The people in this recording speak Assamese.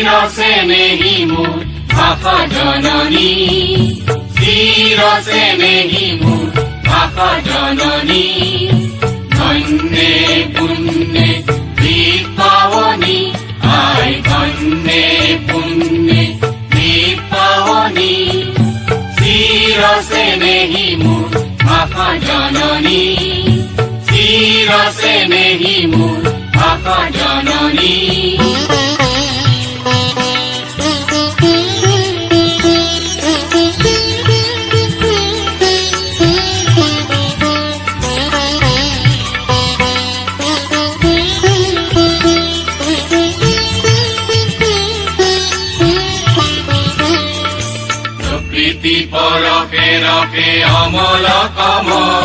চিৰস্নেহী মোৰ ভাষা জননী, চিৰস্নেহী মোৰ ভাষা জননী। ধন্যে পুণ্যে বিপাৱনী, আই ধন্যে পুণ্যে বিপাৱনী। চিৰস্নেহী মোৰ ভাষা জননী, চিৰস্নেহী মোৰ ভাষা জননী। প্ৰকৃতি পৰশে ৰসে অমল কমল,